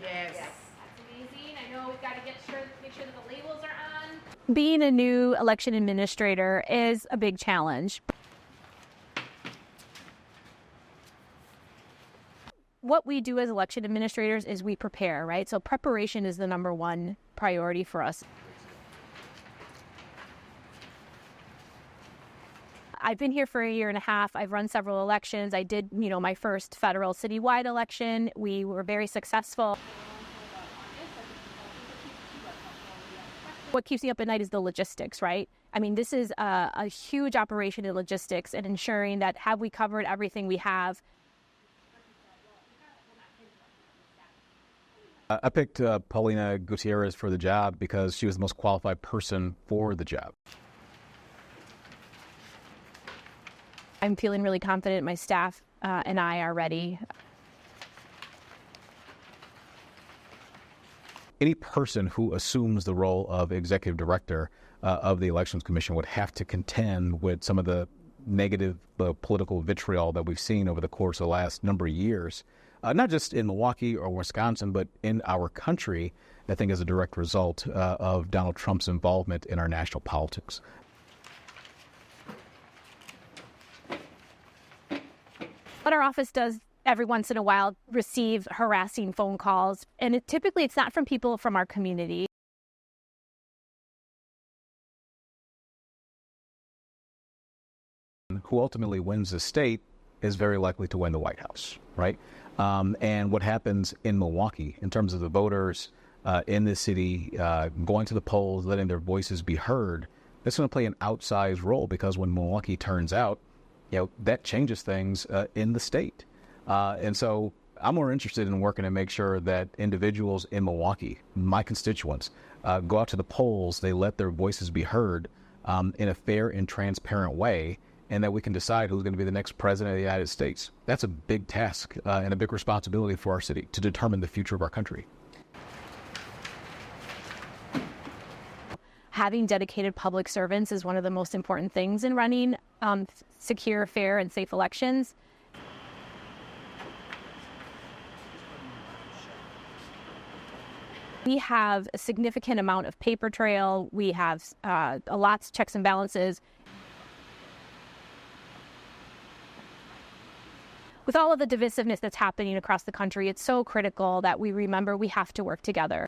Yes. That's amazing. I know we've got to make sure that the labels are on. Being a new election administrator is a big challenge. What we do as election administrators is we prepare, right? So preparation is the number one priority for us. I've been here for a year and a half. I've run several elections. I did, my first federal citywide election. We were very successful. What keeps me up at night is the logistics, right? I mean, this is a huge operation in logistics and ensuring that have we covered everything we have. I picked Paulina Gutierrez for the job because she was the most qualified person for the job. I'm feeling really confident my staff and I are ready. Any person who assumes the role of executive director of the Elections Commission would have to contend with some of the negative political vitriol that we've seen over the course of the last number of years, not just in Milwaukee or Wisconsin, but in our country, I think as a direct result of Donald Trump's involvement in our national politics. What our office does every once in a while receive harassing phone calls, and typically it's not from people from our community. Who ultimately wins the state is very likely to win the White House, right? And what happens in Milwaukee in terms of the voters in the city going to the polls, letting their voices be heard, that's going to play an outsized role because when Milwaukee turns out, that changes things in the state. And so I'm more interested in working to make sure that individuals in Milwaukee, my constituents, go out to the polls, they let their voices be heard in a fair and transparent way, and that we can decide who's going to be the next president of the United States. That's a big task and a big responsibility for our city to determine the future of our country. Having dedicated public servants is one of the most important things in running secure, fair, and safe elections. We have a significant amount of paper trail. We have lots of checks and balances. With all of the divisiveness that's happening across the country, it's so critical that we remember we have to work together.